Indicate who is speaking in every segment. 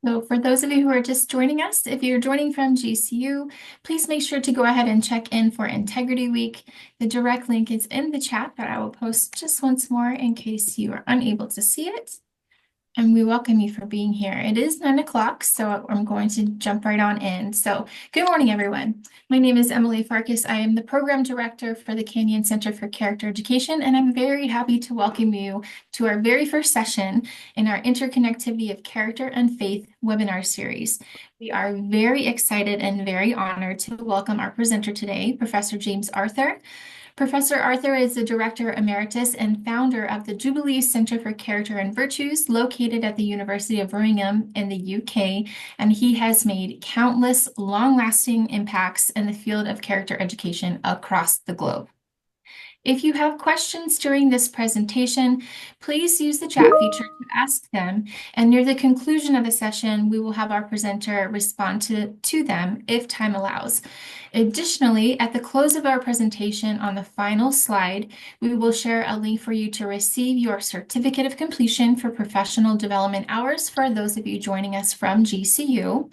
Speaker 1: So for those of you who are just joining us, if you're joining from GCU, please make sure to go ahead and check in for Integrity Week. The direct link is in the chat, but I will post just once more in case you are unable to see it. And we welcome you for being here. It is 9 o'clock, so I'm going to jump right on in. So good morning, everyone. My name is Emily Farkas. I am the program director for the Canyon Center for Character Education, and I'm very happy to welcome you to our very first session in our Interconnectivity of Character and Faith webinar series. We are very excited and very honored to welcome our presenter today, Professor James Arthur. Professor Arthur is the Director Emeritus and founder of the Jubilee Center for Character and Virtues, located at the University of Birmingham in the UK, and he has made countless long-lasting impacts in the field of character education across the globe. If you have questions during this presentation, please use the chat feature to ask them, and near the conclusion of the session, we will have our presenter respond to them if time allows. Additionally, at the close of our presentation on the final slide, we will share a link for you to receive your certificate of completion for professional development hours for those of you joining us from GCU.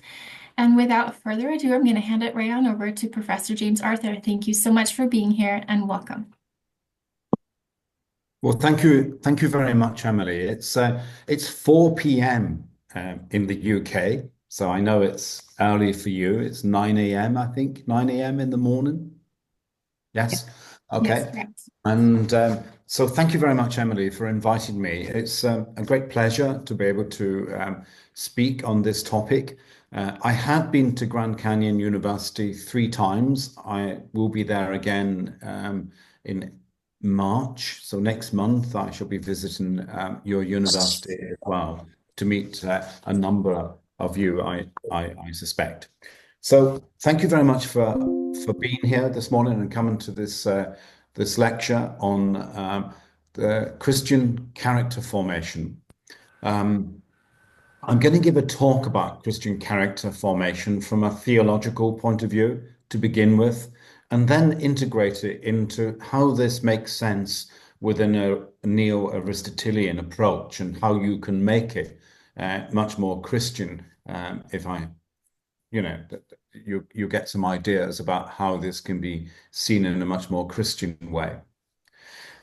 Speaker 1: And without further ado, I'm going to hand it right on over to Professor James Arthur. Thank you so much for being here and welcome.
Speaker 2: Well, thank you very much, Emily. It's 4 p.m. In the UK, so I know it's early for you. It's 9 a.m. I think 9 a.m. in the morning. Yes. Okay.
Speaker 1: Yes,
Speaker 2: And so thank you very much, Emily, for inviting me. It's a great pleasure to be able to speak on this topic. I have been to Grand Canyon University 3 times. I will be there again in March. So next month, I shall be visiting your university as well to meet a number of you, I suspect. So thank you very much for being here this morning and coming to this lecture on the Christian character formation. I'm going to give a talk about Christian character formation from a theological point of view to begin with, and then integrate it into how this makes sense within a neo-Aristotelian approach and how you can make it much more Christian. If I, you get some ideas about how this can be seen in a much more Christian way.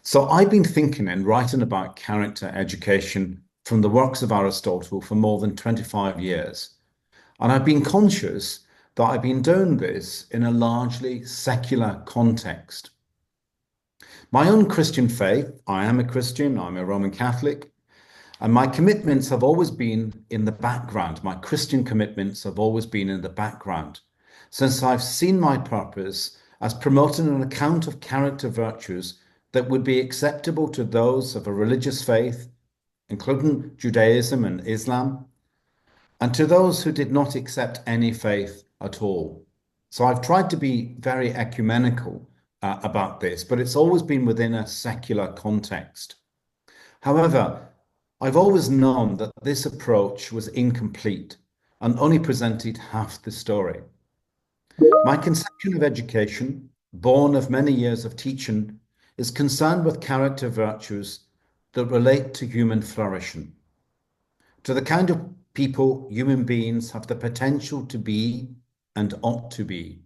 Speaker 2: So I've been thinking and writing about character education from the works of Aristotle for more than 25 years. And I've been conscious that I've been doing this in a largely secular context. My own Christian faith, I am a Christian, I'm a Roman Catholic, and my commitments have always been in the background. My Christian commitments have always been in the background, since I've seen my purpose as promoting an account of character virtues that would be acceptable to those of a religious faith, including Judaism and Islam, and to those who did not accept any faith at all. So I've tried to be very ecumenical about this, but it's always been within a secular context. However, I've always known that this approach was incomplete and only presented half the story. My conception of education, born of many years of teaching, is concerned with character virtues that relate to human flourishing, to the kind of people human beings have the potential to be and ought to be.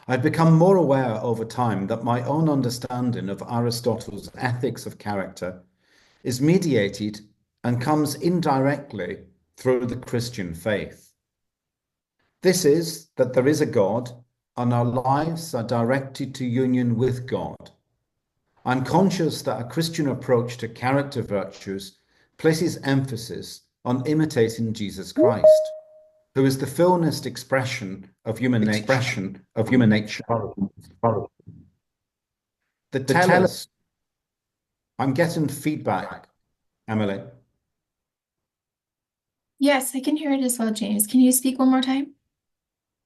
Speaker 2: I've become more aware over time that my own understanding of Aristotle's ethics of character is mediated and comes indirectly through the Christian faith. This is that there is a God and our lives are directed to union with God. I'm conscious that a Christian approach to character virtues places emphasis on imitating Jesus Christ, who is the fullest expression of human nature. The telos. I'm getting feedback, Emily.
Speaker 1: yes, I can hear it as well, James. Can you speak one more time?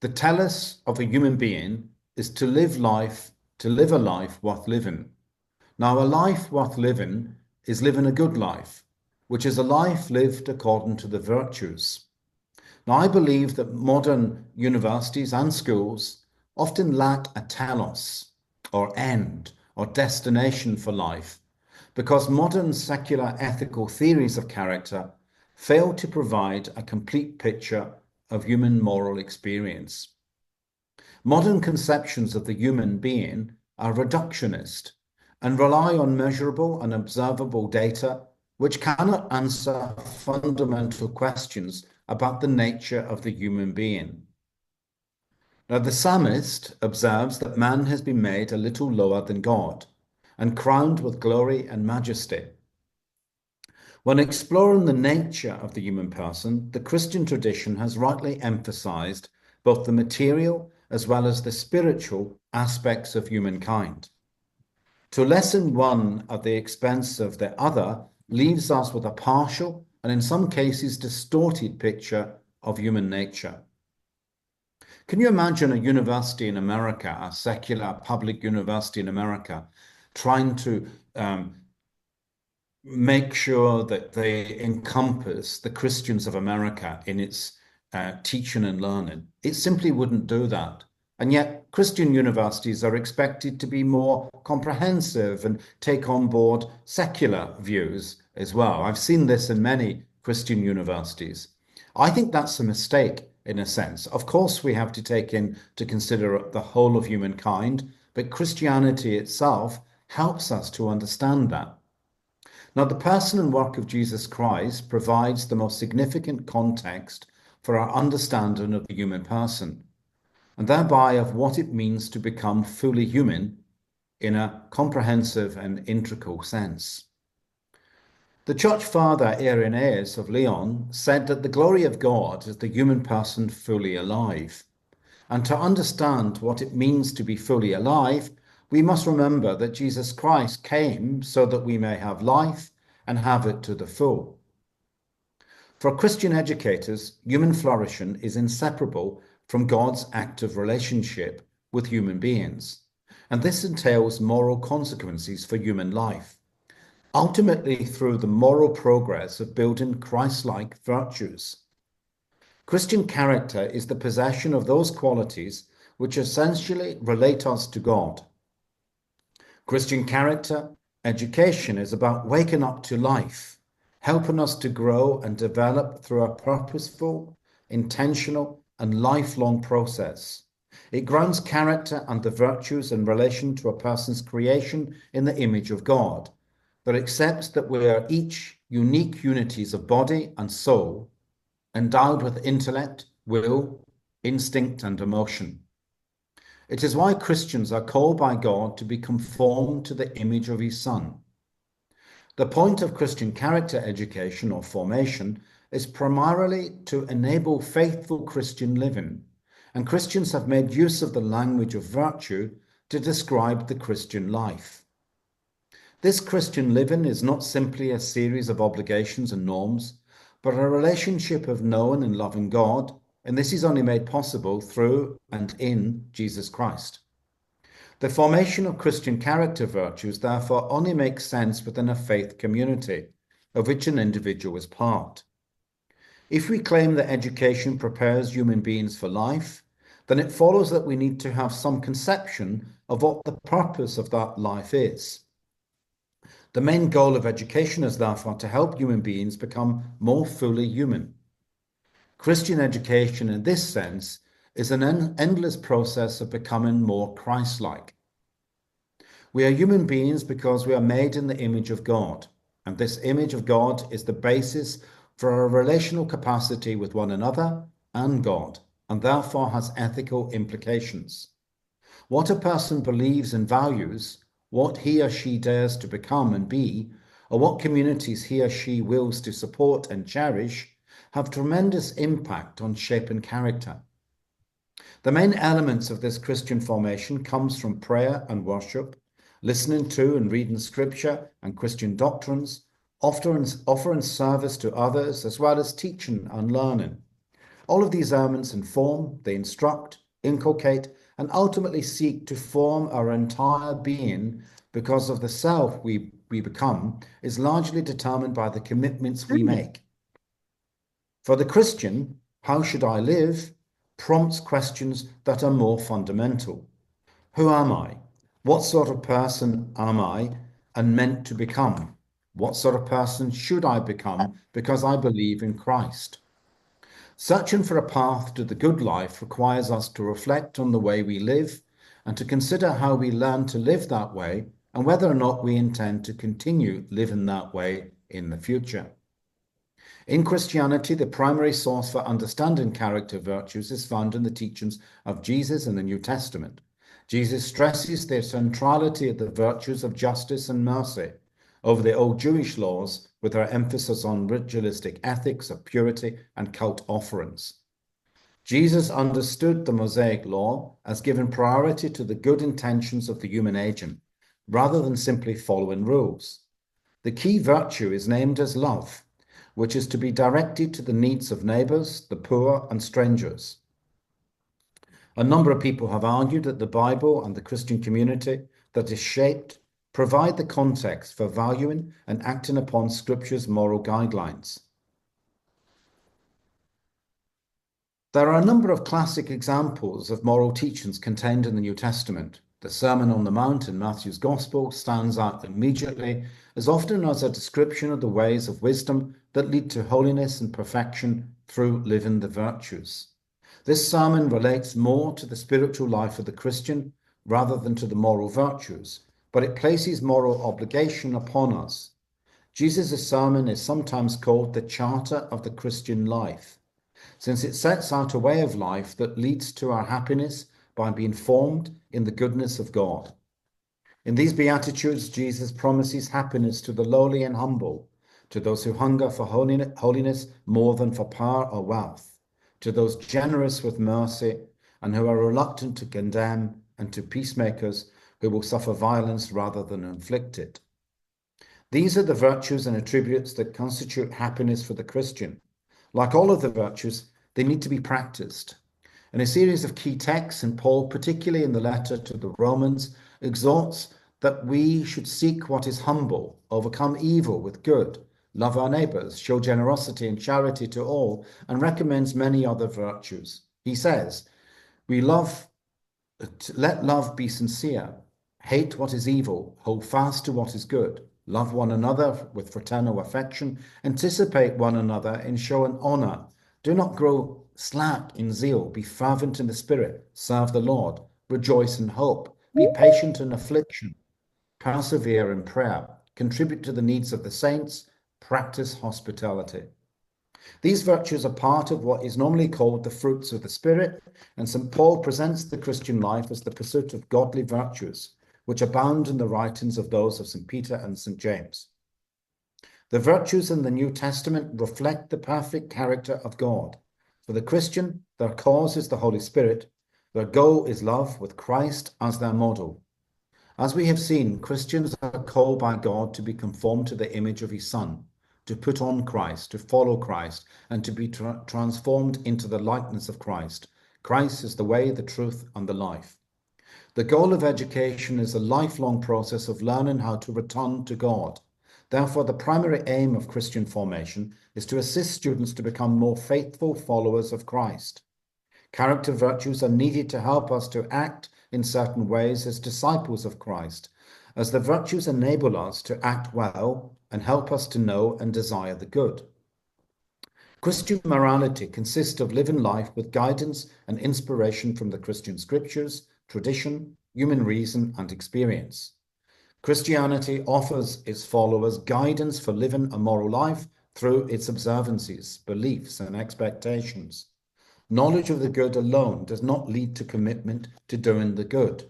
Speaker 2: The telos of a human being is to live a life worth living. Now, a life worth living is living a good life, which is a life lived according to the virtues. Now, I believe that modern universities and schools often lack a telos, or end, or destination for life, because modern secular ethical theories of character fail to provide a complete picture of human moral experience. Modern conceptions of the human being are reductionist and rely on measurable and observable data which cannot answer fundamental questions about the nature of the human being. Now, the psalmist observes that man has been made a little lower than God and crowned with glory and majesty. When exploring the nature of the human person, the Christian tradition has rightly emphasized both the material as well as the spiritual aspects of humankind. To lessen one at the expense of the other leaves us with a partial and in some cases distorted picture of human nature. Can you imagine a university in America, a secular public university in America, trying to make sure that they encompass the Christians of America in its teaching and learning? It simply wouldn't do that. And yet, Christian universities are expected to be more comprehensive and take on board secular views as well. I've seen this in many Christian universities. I think that's a mistake in a sense. Of course, we have to take into consider the whole of humankind, but Christianity itself helps us to understand that. Now, the person and work of Jesus Christ provides the most significant context for our understanding of the human person, and thereby of what it means to become fully human in a comprehensive and integral sense. The church father Irenaeus of Lyon said that the glory of God is the human person fully alive. And to understand what it means to be fully alive, we must remember that Jesus Christ came so that we may have life and have it to the full. For Christian educators, human flourishing is inseparable from God's active relationship with human beings, and this entails moral consequences for human life, ultimately through the moral progress of building Christ-like virtues. Christian character is the possession of those qualities which essentially relate us to God. Christian character education is about waking up to life, helping us to grow and develop through a purposeful, intentional, and lifelong process. It grounds character and the virtues in relation to a person's creation in the image of God, but accepts that we are each unique unities of body and soul, endowed with intellect, will, instinct, and emotion. It is why Christians are called by God to be conformed to the image of his Son. The point of Christian character education or formation is primarily to enable faithful Christian living, and Christians have made use of the language of virtue to describe the Christian life. This Christian living is not simply a series of obligations and norms, but a relationship of knowing and loving God, and this is only made possible through and in Jesus Christ. The formation of Christian character virtues therefore only makes sense within a faith community, of which an individual is part. If we claim that education prepares human beings for life, then it follows that we need to have some conception of what the purpose of that life is. The main goal of education is therefore to help human beings become more fully human. Christian education in this sense is an endless process of becoming more Christ-like. We are human beings because we are made in the image of God, and this image of God is the basis for our relational capacity with one another and God, and therefore has ethical implications. What a person believes and values, what he or she dares to become and be, or what communities he or she wills to support and cherish, have tremendous impact on shaping character. The main elements of this Christian formation comes from prayer and worship, listening to and reading scripture and Christian doctrines, offering service to others, as well as teaching and learning. All of these elements inform, they instruct, inculcate, and ultimately seek to form our entire being, because of the self we become is largely determined by the commitments we make. For the Christian, how should I live prompts questions that are more fundamental. Who am I? What sort of person am I and meant to become? What sort of person should I become because I believe in Christ? Searching for a path to the good life requires us to reflect on the way we live and to consider how we learn to live that way and whether or not we intend to continue living that way in the future. In Christianity, the primary source for understanding character virtues is found in the teachings of Jesus in the New Testament. Jesus stresses the centrality of the virtues of justice and mercy over the old Jewish laws, with their emphasis on ritualistic ethics of purity and cult offerings. Jesus understood the Mosaic law as giving priority to the good intentions of the human agent, rather than simply following rules. The key virtue is named as love, which is to be directed to the needs of neighbors, the poor, and strangers. A number of people have argued that the Bible and the Christian community that is shaped provide the context for valuing and acting upon Scripture's moral guidelines. There are a number of classic examples of moral teachings contained in the New Testament. The Sermon on the Mount in Matthew's Gospel stands out immediately, as often as a description of the ways of wisdom that lead to holiness and perfection through living the virtues. This sermon relates more to the spiritual life of the Christian rather than to the moral virtues, but it places moral obligation upon us. Jesus' sermon is sometimes called the Charter of the Christian life, since it sets out a way of life that leads to our happiness by being formed in the goodness of God. In these Beatitudes, Jesus promises happiness to the lowly and humble, to those who hunger for holiness more than for power or wealth, to those generous with mercy and who are reluctant to condemn, and to peacemakers who will suffer violence rather than inflict it. These are the virtues and attributes that constitute happiness for the Christian. Like all of the virtues, they need to be practiced. In a series of key texts, and Paul, particularly in the letter to the Romans, exhorts that we should seek what is humble, overcome evil with good, love our neighbors, show generosity and charity to all, and recommends many other virtues. He says, let love be sincere, hate what is evil, hold fast to what is good, love one another with fraternal affection, anticipate one another in showing honor. Do not grow slack in zeal, be fervent in the spirit, serve the Lord, rejoice in hope, be patient in affliction, persevere in prayer, contribute to the needs of the saints, practice hospitality. These virtues are part of what is normally called the fruits of the Spirit, and St. Paul presents the Christian life as the pursuit of godly virtues, which abound in the writings of those of St. Peter and St. James. The virtues in the New Testament reflect the perfect character of God. For the Christian, their cause is the Holy Spirit. Their goal is love, with Christ as their model. As we have seen, Christians are called by God to be conformed to the image of his Son, to put on Christ, to follow Christ, and to be transformed into the likeness of Christ. Christ is the way, the truth, and the life. The goal of education is a lifelong process of learning how to return to God. Therefore, the primary aim of Christian formation is to assist students to become more faithful followers of Christ. Character virtues are needed to help us to act in certain ways as disciples of Christ, as the virtues enable us to act well and help us to know and desire the good. Christian morality consists of living life with guidance and inspiration from the Christian scriptures, tradition, human reason, and experience. Christianity offers its followers guidance for living a moral life through its observances, beliefs, and expectations. Knowledge of the good alone does not lead to commitment to doing the good.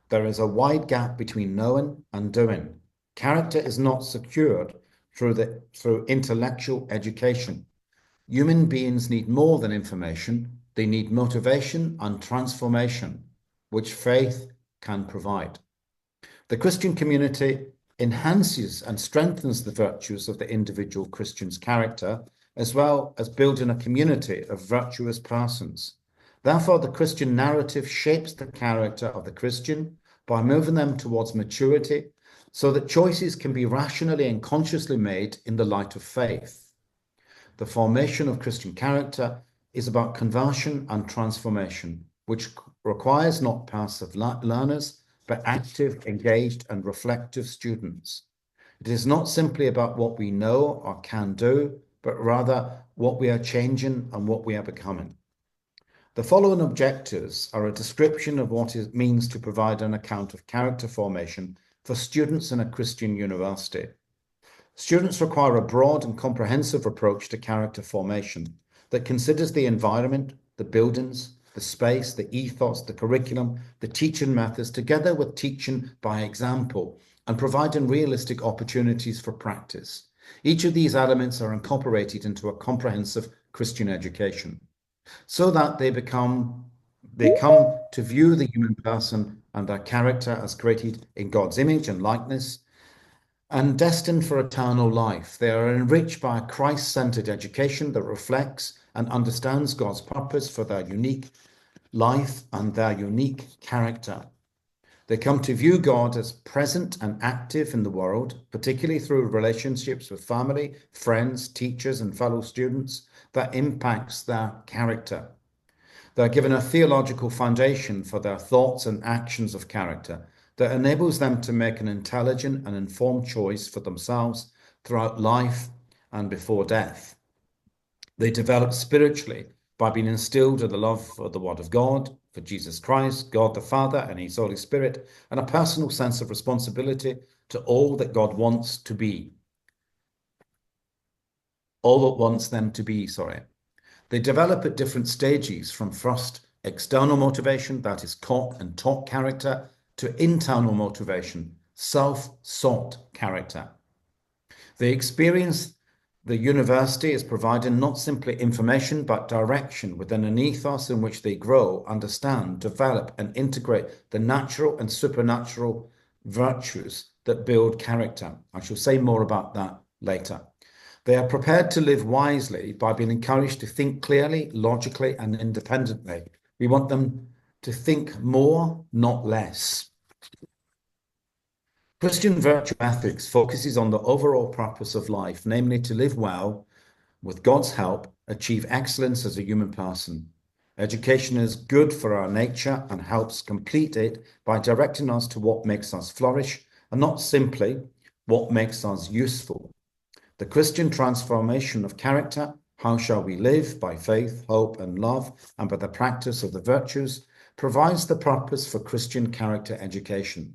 Speaker 2: There is a wide gap between knowing and doing. Character is not secured through intellectual education. Human beings need more than information. They need motivation and transformation, which faith can provide. The Christian community enhances and strengthens the virtues of the individual Christian's character, as well as building a community of virtuous persons. Therefore, the Christian narrative shapes the character of the Christian by moving them towards maturity, so that choices can be rationally and consciously made in the light of faith. The formation of Christian character is about conversion and transformation, which requires not passive learners, but active, engaged, and reflective students. It is not simply about what we know or can do, but rather what we are changing and what we are becoming. The following objectives are a description of what it means to provide an account of character formation for students in a Christian university. Students require a broad and comprehensive approach to character formation that considers the environment, the buildings, the space, the ethos, the curriculum, the teaching methods, together with teaching by example, and providing realistic opportunities for practice. Each of these elements are incorporated into a comprehensive Christian education, so that they come to view the human person and their character as created in God's image and likeness and destined for eternal life. They are enriched by a Christ-centered education that reflects and understands God's purpose for their unique life and their unique character. They come to view God as present and active in the world, particularly through relationships with family, friends, teachers, and fellow students that impacts their character. They're given a theological foundation for their thoughts and actions of character that enables them to make an intelligent and informed choice for themselves throughout life and before death. They develop spiritually by being instilled with the love for the Word of God, for Jesus Christ, God the Father, and His Holy Spirit, and a personal sense of responsibility to all that God wants to be. All that wants them to be, sorry. They develop at different stages, from first external motivation, that is caught and taught character, to internal motivation, self-sought character. They experience the university as providing not simply information, but direction within an ethos in which they grow, understand, develop, and integrate the natural and supernatural virtues that build character. I shall say more about that later. They are prepared to live wisely by being encouraged to think clearly, logically, and independently. We want them to think more, not less. Christian virtue ethics focuses on the overall purpose of life, namely to live well, with God's help, achieve excellence as a human person. Education is good for our nature and helps complete it by directing us to what makes us flourish and not simply what makes us useful. The Christian transformation of character, how shall we live by faith, hope, and love, and by the practice of the virtues, provides the purpose for Christian character education.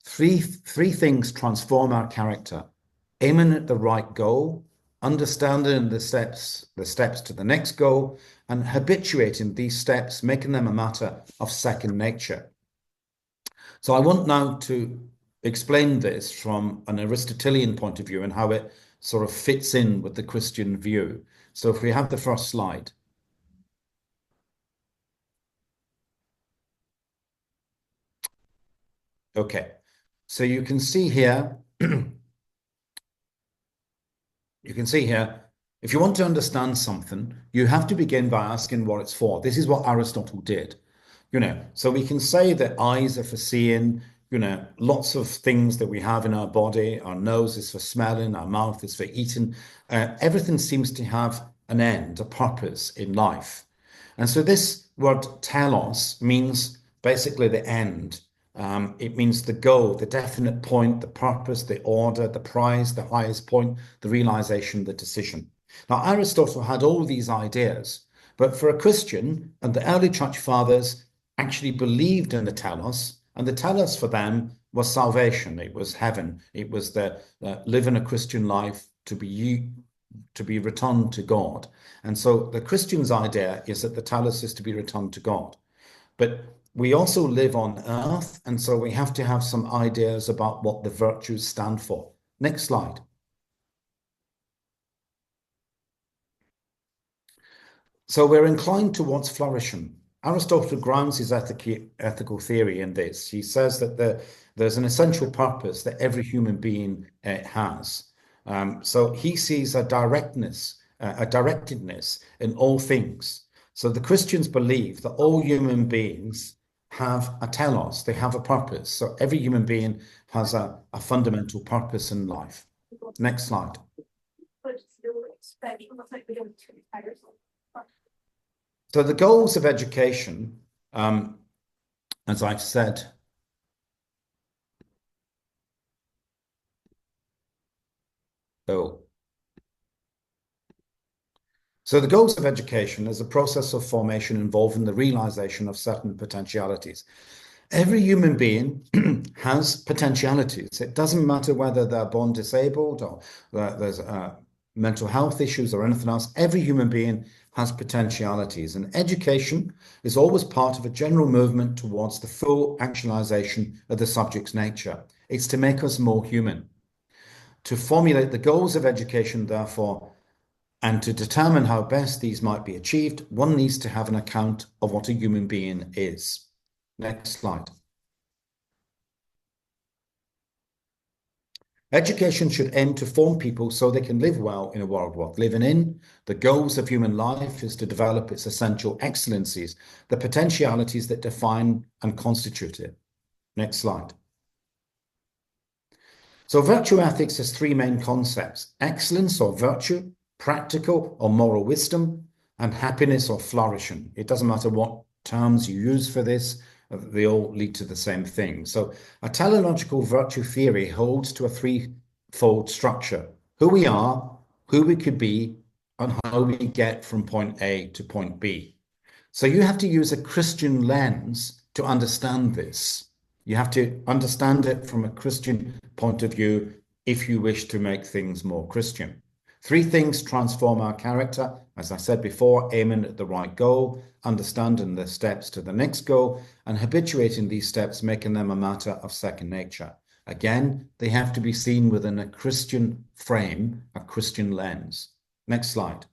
Speaker 2: Three things transform our character: aiming at the right goal, understanding the steps to the next goal, and habituating these steps, making them a matter of second nature. So I want now to explain this from an Aristotelian point of view and how it sort of fits in with the Christian view. So if we have the first slide. Okay, so you can see here, if you want to understand something, you have to begin by asking what it's for. This is what Aristotle did. So we can say that eyes are for seeing, lots of things that we have in our body. Our nose is for smelling, our mouth is for eating. Everything seems to have an end, a purpose in life. And so this word telos means basically the end. It means the goal, the definite point, the purpose, the order, the prize, the highest point, the realization, the decision. Now, Aristotle had all these ideas, but for a Christian, and the early church fathers actually believed in the telos, and the telos for them was salvation. It was heaven. It was the living a Christian life to be returned to God. And so the Christian's idea is that the telos is to be returned to God. But we also live on earth, and so we have to have some ideas about what the virtues stand for. Next slide. So we're inclined towards flourishing. Aristotle grounds his ethical theory in this. He says that there's an essential purpose that every human being has. So he sees a directedness in all things. So the Christians believe that all human beings have a telos, they have a purpose. So every human being has a fundamental purpose in life. Next slide. So the goals of education, as I've said, So the goals of education is a process of formation involving the realization of certain potentialities. Every human being has potentialities. It doesn't matter whether they're born disabled or there's mental health issues or anything else. Every human being has potentialities, and education is always part of a general movement towards the full actualization of the subject's nature. It's to make us more human. To formulate the goals of education, therefore, and to determine how best these might be achieved, one needs to have an account of what a human being is. Next slide. Education should aim to form people so they can live well in a world worth living in. The goals of human life is to develop its essential excellencies, the potentialities that define and constitute it. Next slide. So virtue ethics has three main concepts: excellence or virtue, practical or moral wisdom, and happiness or flourishing. It doesn't matter what terms you use for this, they all lead to the same thing. So a teleological virtue theory holds to a threefold structure: who we are, who we could be, and how we get from point A to point B. So you have to use a Christian lens to understand this. You have to understand it from a Christian point of view if you wish to make things more Christian. Three things transform our character, as I said before: aiming at the right goal, understanding the steps to the next goal, and habituating these steps, making them a matter of second nature. Again, they have to be seen within a Christian frame, a Christian lens. Next slide.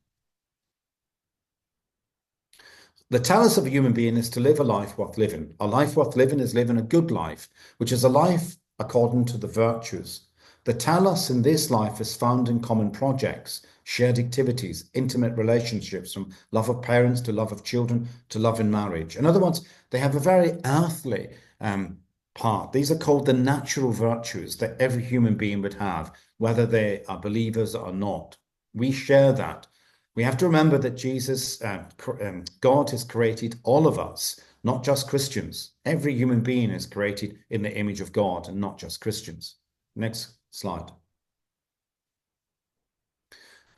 Speaker 2: The telos of a human being is to live a life worth living. A life worth living is living a good life, which is a life according to the virtues. The telos in this life is found in common projects, shared activities, intimate relationships, from love of parents to love of children to love in marriage. In other words, they have a very earthly part. These are called the natural virtues that every human being would have, whether they are believers or not. We share that. We have to remember that God has created all of us, not just Christians. Every human being is created in the image of God and not just Christians. Next slide.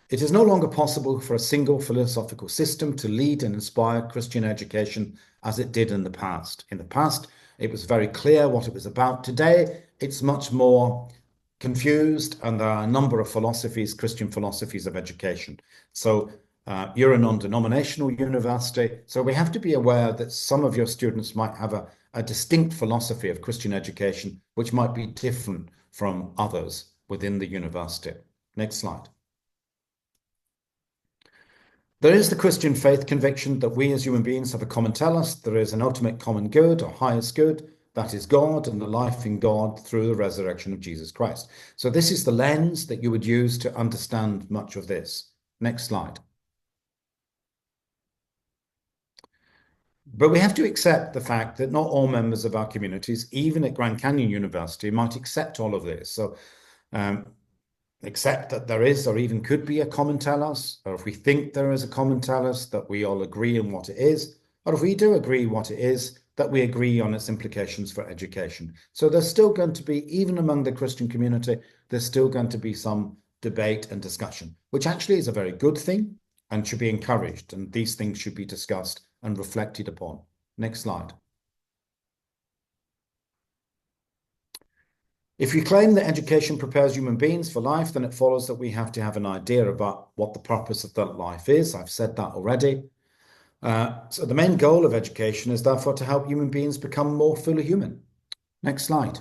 Speaker 2: It is no longer possible for a single philosophical system to lead and inspire Christian education as it did in the past. In the past, it was very clear what it was about. Today, it's much more confused, and there are a number of philosophies, Christian philosophies of education. So you're a non-denominational university, so we have to be aware that some of your students might have a distinct philosophy of Christian education, which might be different from others within the university. Next slide. There is the Christian faith conviction that we as human beings have a common telos. There is an ultimate common good or highest good, that is God and the life in God through the resurrection of Jesus Christ. So this is the lens that you would use to understand much of this. Next slide. But we have to accept the fact that not all members of our communities, even at Grand Canyon University, might accept all of this. So accept that there is or even could be a common telos, or if we think there is a common telos, that we all agree on what it is, or if we do agree what it is, that we agree on its implications for education. So there's still going to be, even among the Christian community, there's still going to be some debate and discussion, which actually is a very good thing and should be encouraged. And these things should be discussed and reflected upon. Next slide. If you claim that education prepares human beings for life, then it follows that we have to have an idea about what the purpose of that life is. I've said that already. So the main goal of education is therefore to help human beings become more fully human. Next slide.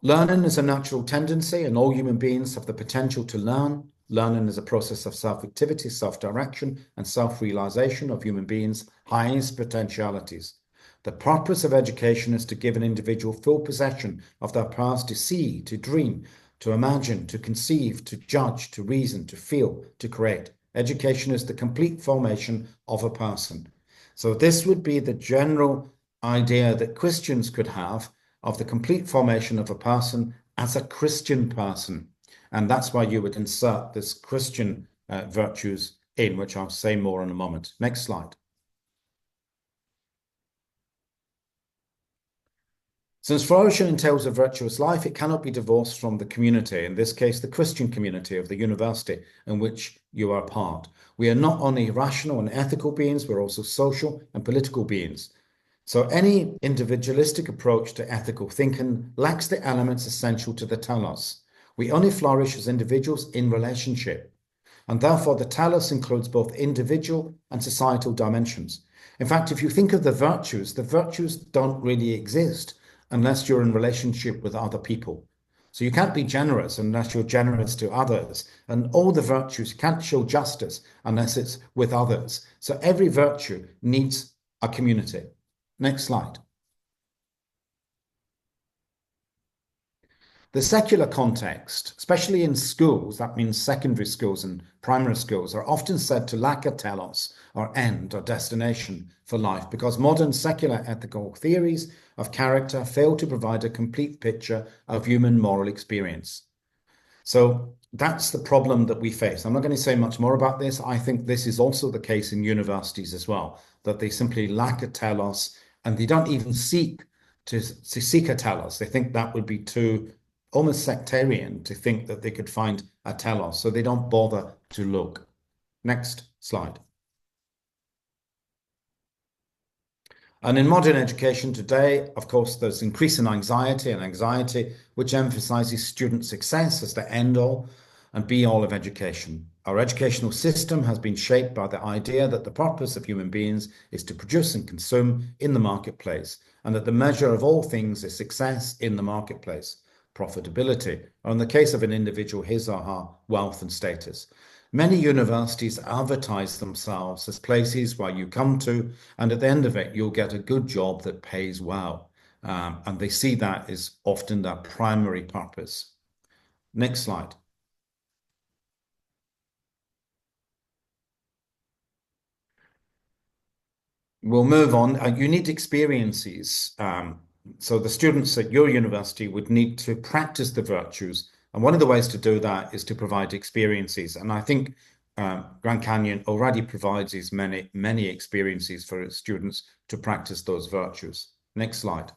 Speaker 2: Learning is a natural tendency, and all human beings have the potential to learn. Learning is a process of self-activity, self-direction, and self-realization of human beings' highest potentialities. The purpose of education is to give an individual full possession of their powers to see, to dream, to imagine, to conceive, to judge, to reason, to feel, to create. Education is the complete formation of a person. So this would be the general idea that Christians could have of the complete formation of a person as a Christian person. And that's why you would insert this Christian virtues in, which I'll say more in a moment. Next slide. Since flourishing entails a virtuous life, it cannot be divorced from the community, in this case, the Christian community of the university in which you are part. We are not only rational and ethical beings, we're also social and political beings. So any individualistic approach to ethical thinking lacks the elements essential to the telos. We only flourish as individuals in relationship. And therefore, the telos includes both individual and societal dimensions. In fact, if you think of the virtues don't really exist unless you're in relationship with other people. So you can't be generous unless you're generous to others. And all the virtues, you can't show justice unless it's with others. So every virtue needs a community. Next slide. The secular context, especially in schools, that means secondary schools and primary schools, are often said to lack a telos or end or destination for life because modern secular ethical theories of character fail to provide a complete picture of human moral experience. So that's the problem that we face. I'm not going to say much more about this. I think this is also the case in universities as well, that they simply lack a telos and they don't even seek to seek a telos. They think that would be too almost sectarian to think that they could find a telos, so they don't bother to look. Next slide. And in modern education today, of course, there's increasing anxiety, which emphasizes student success as the end all and be all of education. Our educational system has been shaped by the idea that the purpose of human beings is to produce and consume in the marketplace, and that the measure of all things is success in the marketplace, profitability, or in the case of an individual, his or her wealth and status. Many universities advertise themselves as places where you come to, and at the end of it, you'll get a good job that pays well. And they see that as often their primary purpose. Next slide. We'll move on. You need experiences. So the students at your university would need to practice the virtues. And one of the ways to do that is to provide experiences. And I think Grand Canyon already provides these many experiences for its students to practice those virtues. Next slide.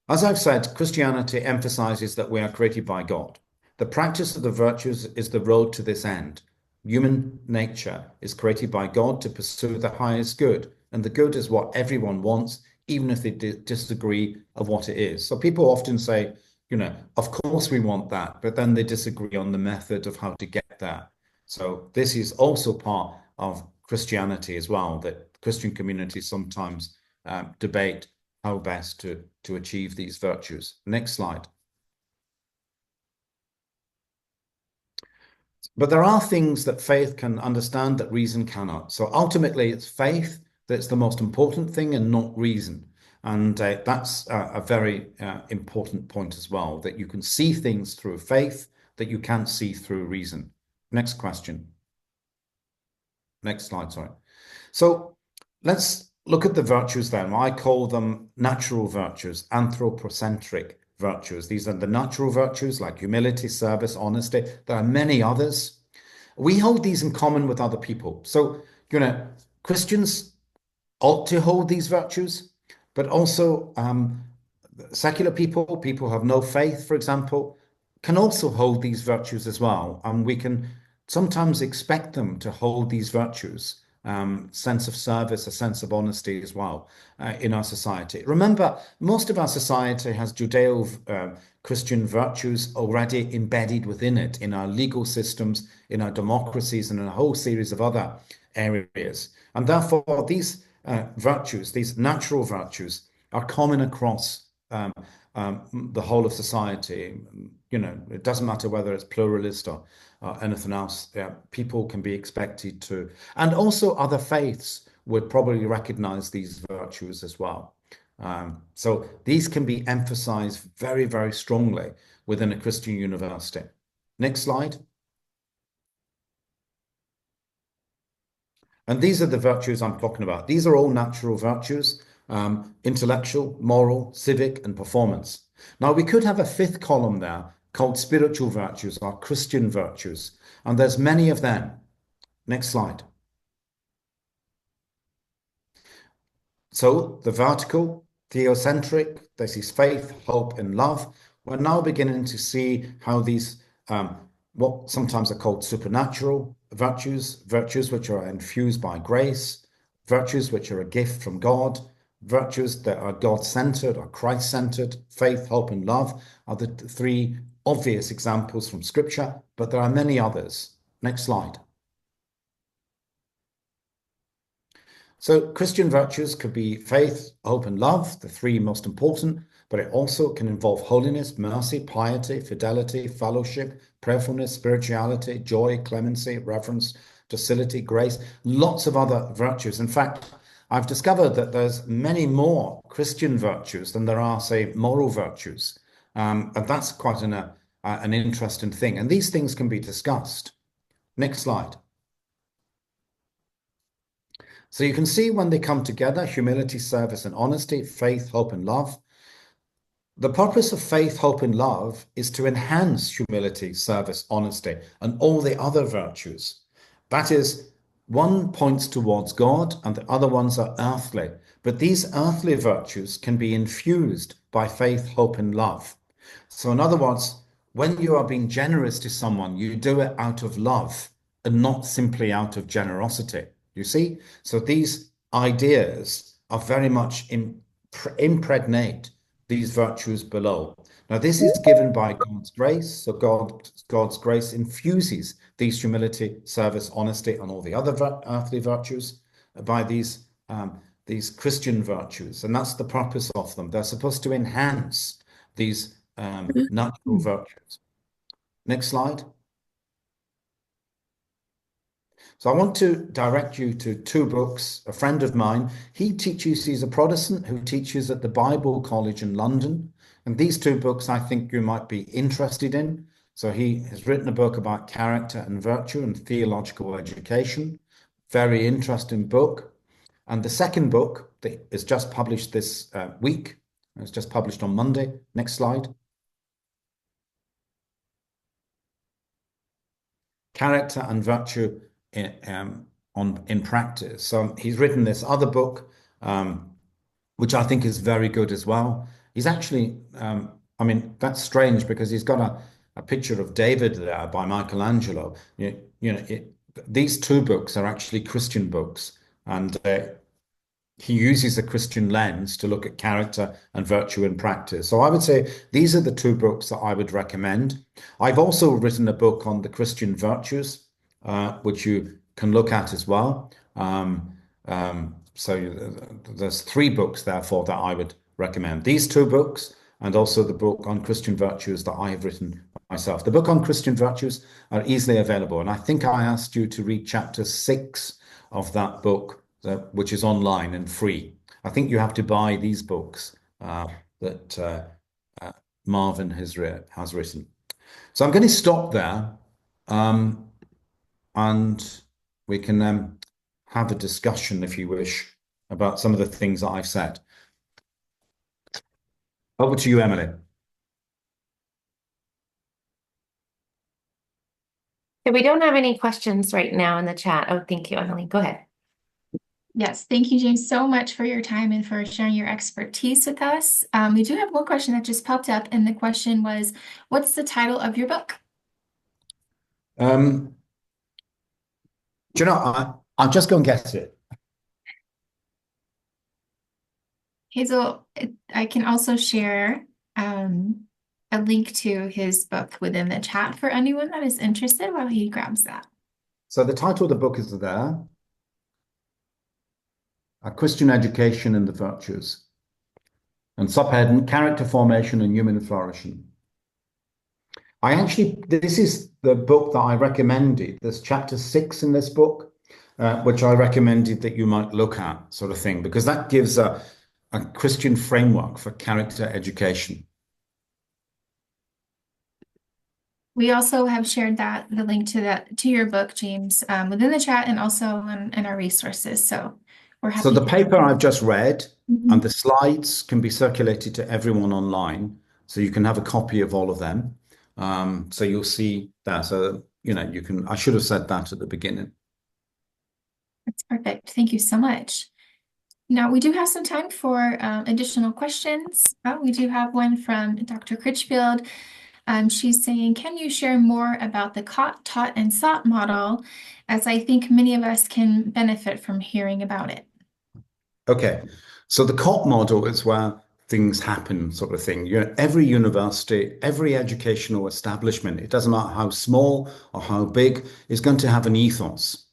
Speaker 2: As I've said, Christianity emphasizes that we are created by God. The practice of the virtues is the road to this end. Human nature is created by God to pursue the highest good, and the good is what everyone wants, even if they disagree of what it is. So people often say, of course we want that, but then they disagree on the method of how to get there. So this is also part of Christianity as well, that Christian communities sometimes debate how best to achieve these virtues. Next slide. But there are things that faith can understand that reason cannot. So ultimately, it's faith that's the most important thing and not reason. And that's a very important point as well, that you can see things through faith that you can't see through reason. Next question. Next slide, sorry. So let's look at the virtues then. I call them natural virtues, anthropocentric virtues. These are the natural virtues like humility, service, honesty. There are many others. We hold these in common with other people. So, Christians ought to hold these virtues, but also secular people who have no faith, for example, can also hold these virtues as well. And we can sometimes expect them to hold these virtues, sense of service, a sense of honesty as well, in our society. Remember, most of our society has Judeo-Christian virtues already embedded within it, in our legal systems, in our democracies, and in a whole series of other areas. And therefore, these virtues, these natural virtues, are common across the whole of society. It doesn't matter whether it's pluralist or anything else. People can be expected to, and also other faiths would probably recognize these virtues as well. So these can be emphasized very, very strongly within a Christian university. Next slide. And these are the virtues I'm talking about. These are all natural virtues, intellectual, moral, civic, and performance. Now, we could have a fifth column there called spiritual virtues or Christian virtues, and there's many of them. Next slide. So the vertical, theocentric, this is faith, hope, and love. We're now beginning to see how these, what sometimes are called supernatural virtues, virtues which are infused by grace, virtues which are a gift from God, virtues that are God-centered or Christ-centered, faith, hope, and love are the three obvious examples from Scripture, but there are many others. Next slide. So Christian virtues could be faith, hope, and love, the three most important, but it also can involve holiness, mercy, piety, fidelity, fellowship, prayerfulness, spirituality, joy, clemency, reverence, docility, grace, lots of other virtues. In fact, I've discovered that there's many more Christian virtues than there are, say, moral virtues. And that's quite an interesting thing. And these things can be discussed. Next slide. So you can see when they come together, humility, service, and honesty, faith, hope, and love. The purpose of faith, hope, and love is to enhance humility, service, honesty, and all the other virtues. That is, one points towards God and the other ones are earthly. But these earthly virtues can be infused by faith, hope, and love. So, in other words, when you are being generous to someone, you do it out of love and not simply out of generosity. You see? So, these ideas are very much impregnate these virtues below. Now, this is given by God's grace. So, God's grace infuses these humility, service, honesty, and all the other earthly virtues by these Christian virtues. And that's the purpose of them. They're supposed to enhance these natural virtues. Next slide. So I want to direct you to two books. A friend of mine, he's a Protestant who teaches at the Bible College in London. And these two books I think you might be interested in. So he has written a book about character and virtue and theological education. Very interesting book. And the second book that is just published this week, it's just published on Monday. Next slide. Character and virtue in practice. So he's written this other book, which I think is very good as well. He's actually, I mean, that's strange because he's got a picture of David there by Michelangelo. These two books are actually Christian books, and he uses a Christian lens to look at character and virtue in practice. So I would say these are the two books that I would recommend. I've also written a book on the Christian virtues, which you can look at as well. So there's three books, therefore, that I would recommend. These two books and also the book on Christian virtues that I have written myself. The book on Christian virtues are easily available. And I think I asked you to read chapter 6 of that book, which is online and free. I think you have to buy these books that Marvin has written. So I'm going to stop there, and we can have a discussion, if you wish, about some of the things that I've said. Over to you, Emily.
Speaker 3: So we don't have any questions right now in the chat. Oh, thank you, Emily. Go ahead.
Speaker 1: Yes, thank you, James, so much for your time and for sharing your expertise with us. We do have one question that just popped up, and the question was, what's the title of your book?
Speaker 2: Do you know, I'll just go and get it.
Speaker 1: Hazel, I can also share a link to his book within the chat for anyone that is interested while he grabs that.
Speaker 2: So the title of the book is there. A Christian Education and the Virtues. And subheading, Character Formation and Human Flourishing. This is the book that I recommended. There's chapter 6 in this book, which I recommended that you might look at, sort of thing, because that gives a Christian framework for character education.
Speaker 1: We also have shared the link to your book, James, within the chat and also in our resources. So we're happy.
Speaker 2: So the paper I've just read and the slides can be circulated to everyone online. So you can have a copy of all of them. So you'll see that. So, I should have said that at the beginning.
Speaker 1: That's perfect. Thank you so much. Now, we do have some time for additional questions. We do have one from Dr. Critchfield. She's saying, can you share more about the caught, taught, and sought model, as I think many of us can benefit from hearing about it?
Speaker 2: Okay, so the COP model is where things happen, sort of thing. Every university, every educational establishment, it doesn't matter how small or how big, is going to have an ethos.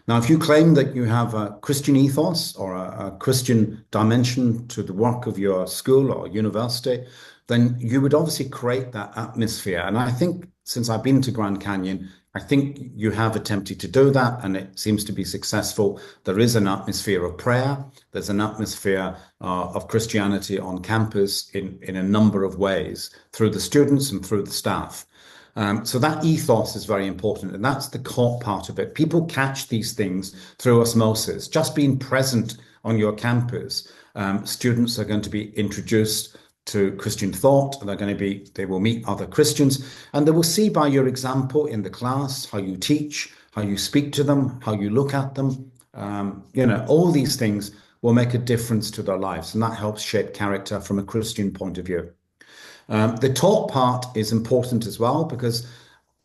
Speaker 2: Now, if you claim that you have a Christian ethos or a Christian dimension to the work of your school or university, then you would obviously create that atmosphere. And I think since I've been to Grand Canyon, I think you have attempted to do that, and it seems to be successful. There is an atmosphere of prayer. There's an atmosphere of Christianity on campus in a number of ways, through the students and through the staff. So that ethos is very important, and that's the core part of it. People catch these things through osmosis. Just being present on your campus, students are going to be introduced to Christian thought. They will meet other Christians, and they will see by your example in the class, how you teach, how you speak to them, how you look at them. All these things will make a difference to their lives, and that helps shape character from a Christian point of view. The taught part is important as well, because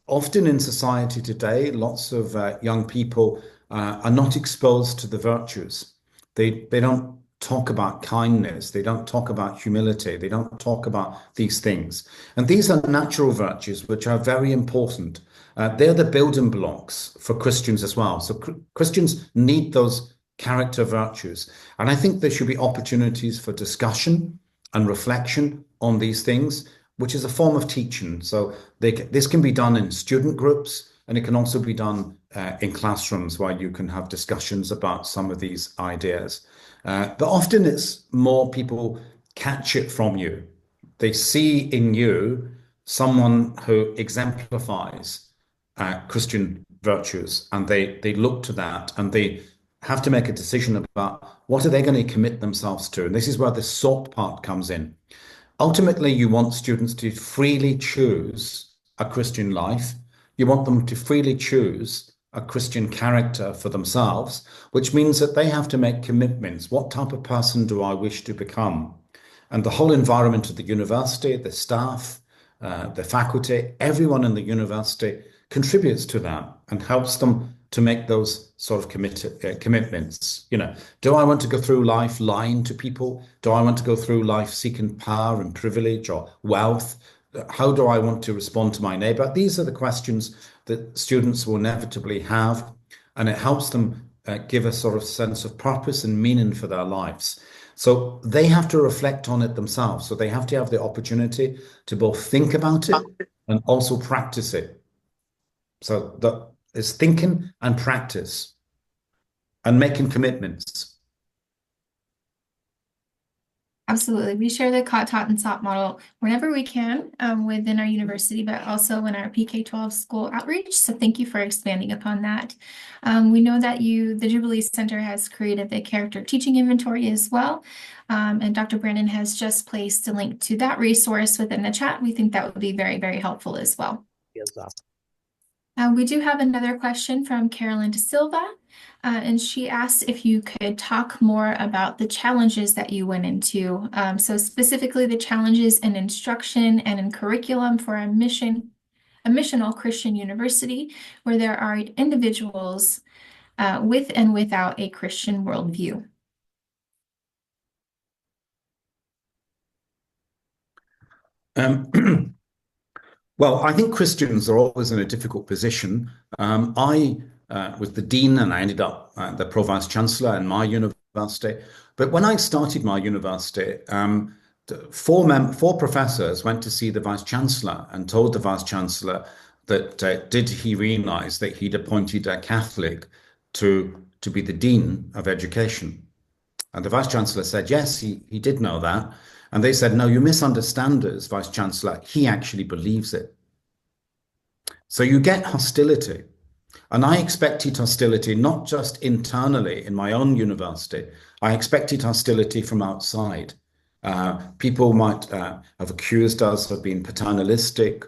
Speaker 2: often in society today, lots of young people are not exposed to the virtues. They don't talk about kindness. They don't talk about humility. They don't talk about these things. And these are natural virtues which are very important. They're the building blocks for Christians as well. So Christians need those character virtues. And I think there should be opportunities for discussion and reflection on these things, which is a form of teaching. So this can be done in student groups, and it can also be done in classrooms where you can have discussions about some of these ideas. But often it's more people catch it from you. They see in you someone who exemplifies Christian virtues, and they look to that, and they have to make a decision about what are they going to commit themselves to. And this is where the sought part comes in. Ultimately, you want students to freely choose a Christian life. You want them to freely choose a Christian character for themselves, which means that they have to make commitments. What type of person do I wish to become? And the whole environment of the university, the staff, the faculty, everyone in the university contributes to that and helps them to make those sort of commitments. Do I want to go through life lying to people? Do I want to go through life seeking power and privilege or wealth? How do I want to respond to my neighbor? These are the questions that students will inevitably have, and it helps them give a sort of sense of purpose and meaning for their lives. So they have to reflect on it themselves. So they have to have the opportunity to both think about it and also practice it. So that is thinking and practice and making commitments.
Speaker 1: Absolutely. We share the caught, taught, and sought model whenever we can within our university, but also in our PK-12 school outreach. So thank you for expanding upon that. We know that the Jubilee Center has created the character teaching inventory as well. And Dr. Brandon has just placed a link to that resource within the chat. We think that would be very, very helpful as well.
Speaker 4: Yes, awesome.
Speaker 1: We do have another question from Carolyn De Silva, and she asked if you could talk more about the challenges that you went into. So specifically the challenges in instruction and in curriculum for a missional Christian university where there are individuals with and without a Christian worldview.
Speaker 2: Well, I think Christians are always in a difficult position. I was the dean, and I ended up the pro-vice chancellor in my university. But when I started my university, four professors went to see the vice chancellor and told the vice chancellor that did he realize that he'd appointed a Catholic to be the dean of education? And the vice chancellor said, yes, he did know that. And they said, no, you misunderstand us, Vice Chancellor. He actually believes it. So you get hostility. And I expected hostility not just internally in my own university. I expected hostility from outside. People might have accused us of being paternalistic,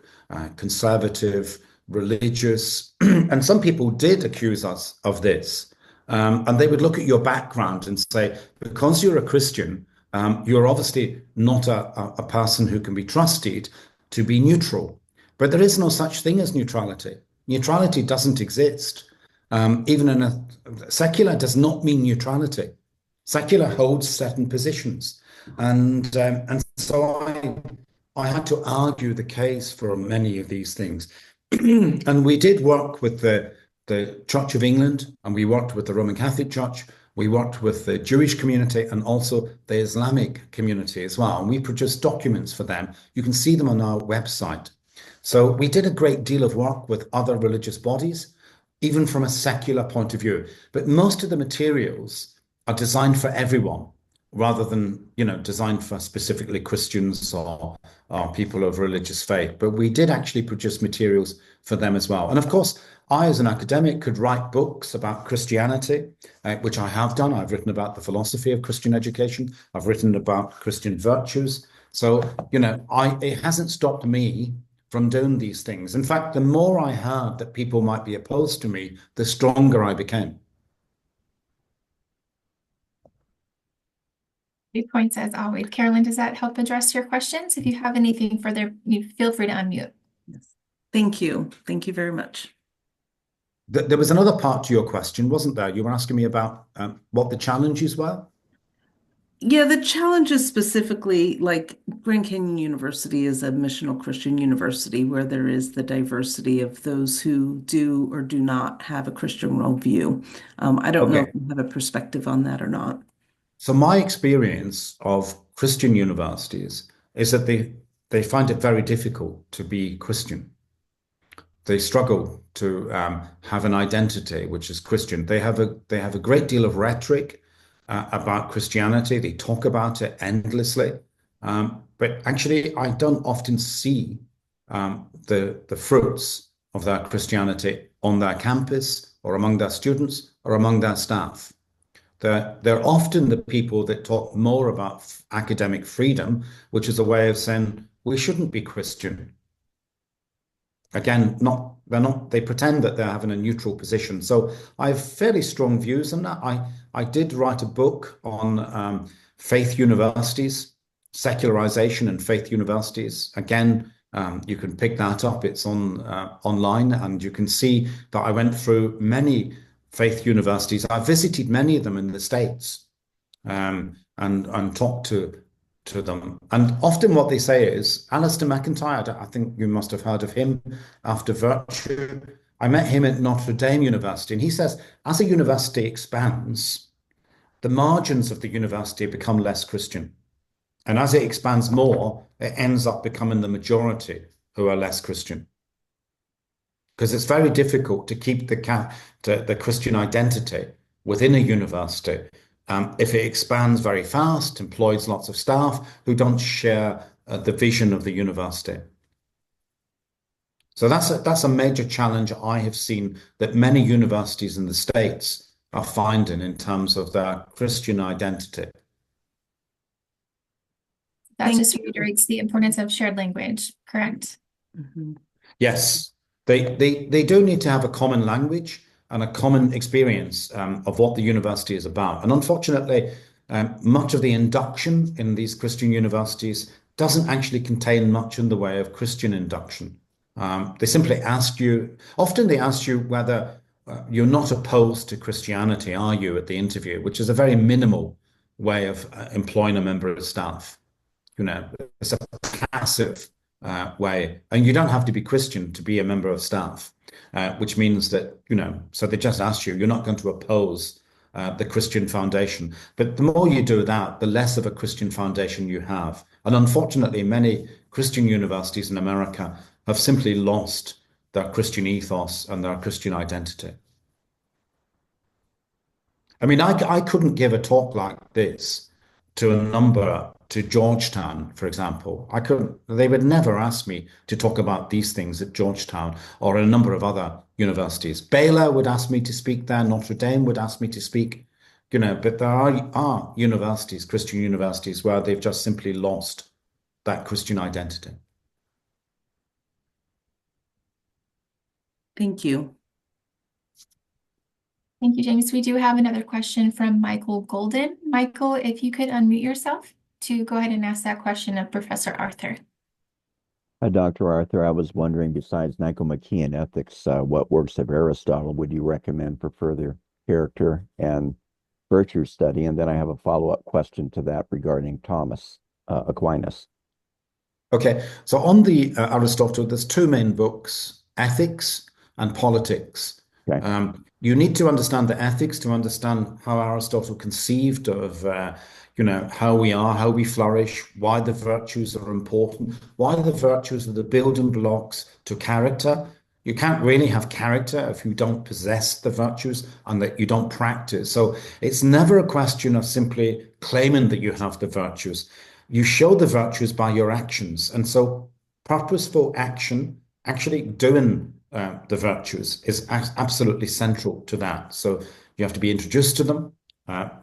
Speaker 2: conservative, religious. And some people did accuse us of this. And they would look at your background and say, because you're a Christian, you're obviously not a person who can be trusted to be neutral. But there is no such thing as neutrality. Neutrality doesn't exist. Even in a secular does not mean neutrality. Secular holds certain positions, and so I had to argue the case for many of these things, and we did work with the Church of England, and we worked with the Roman Catholic Church. We worked with the Jewish community and also the Islamic community as well. And we produced documents for them. You can see them on our website. So we did a great deal of work with other religious bodies, even from a secular point of view. But most of the materials are designed for everyone rather than, designed for specifically Christians or people of religious faith. But we did actually produce materials for them as well. And of course, I, as an academic, could write books about Christianity, which I have done. I've written about the philosophy of Christian education. I've written about Christian virtues. So, it hasn't stopped me from doing these things. In fact, the more I heard that people might be opposed to me, the stronger I became.
Speaker 1: Great points as always. Carolyn, does that help address your questions? If you have anything further, you feel free to unmute.
Speaker 4: Yes. Thank you. Thank you very much.
Speaker 2: There was another part to your question, wasn't there? You were asking me about what the challenges were.
Speaker 4: Yeah, the challenge is specifically like Grand Canyon University is a missional Christian university where there is the diversity of those who do or do not have a Christian worldview. I don't know if you have a perspective on that or not.
Speaker 2: So my experience of Christian universities is that they find it very difficult to be Christian. They struggle to have an identity which is Christian. They have a great deal of rhetoric about Christianity. They talk about it endlessly, but actually, I don't often see the fruits of their Christianity on their campus or among their students or among their staff. They're often the people that talk more about academic freedom, which is a way of saying we shouldn't be Christian. Again, they pretend that they're having a neutral position. So I have fairly strong views on that. I did write a book on faith universities, secularization and faith universities. Again, you can pick that up. It's on online, and you can see that I went through many faith universities. I visited many of them in the States, and talked to them. And often what they say is, Alistair McIntyre, I think you must have heard of him after Virtue. I met him at Notre Dame University, and he says, as a university expands, the margins of the university become less Christian. And as it expands more, it ends up becoming the majority who are less Christian. Because it's very difficult to keep the Christian identity within a university if it expands very fast, employs lots of staff who don't share the vision of the university. So that's a major challenge I have seen that many universities in the States are finding in terms of their Christian identity.
Speaker 1: That just reiterates the importance of shared language, correct?
Speaker 4: Mm-hmm.
Speaker 2: Yes, they do need to have a common language and a common experience of what the university is about. And unfortunately, much of the induction in these Christian universities doesn't actually contain much in the way of Christian induction. They simply often they ask you whether you're not opposed to Christianity, are you, at the interview, which is a very minimal way of employing a member of staff. It's a passive way, and you don't have to be Christian to be a member of staff. Which means that, so they just ask you, you're not going to oppose the Christian foundation. But the more you do that, the less of a Christian foundation you have. And unfortunately, many Christian universities in America have simply lost their Christian ethos and their Christian identity. I mean, I couldn't give a talk like this to Georgetown, for example. They would never ask me to talk about these things at Georgetown or a number of other universities. Baylor would ask me to speak there. Notre Dame would ask me to speak, but there are universities, Christian universities, where they've just simply lost that Christian identity.
Speaker 4: Thank you.
Speaker 1: Thank you, James. We do have another question from Michael Golden. Michael, if you could unmute yourself to go ahead and ask that question of Professor Arthur.
Speaker 5: Hi, Dr. Arthur. I was wondering, besides Nicomachean Ethics, what works of Aristotle would you recommend for further character and virtue study? And then I have a follow-up question to that regarding Thomas Aquinas.
Speaker 2: Okay, so on the Aristotle, there's two main books, Ethics and Politics.
Speaker 5: Okay.
Speaker 2: You need to understand the ethics to understand how Aristotle conceived of, how we are, how we flourish, why the virtues are important, why the virtues are the building blocks to character. You can't really have character if you don't possess the virtues and that you don't practice. So it's never a question of simply claiming that you have the virtues. You show the virtues by your actions. And so purposeful action, actually doing the virtues, is absolutely central to that. So you have to be introduced to them.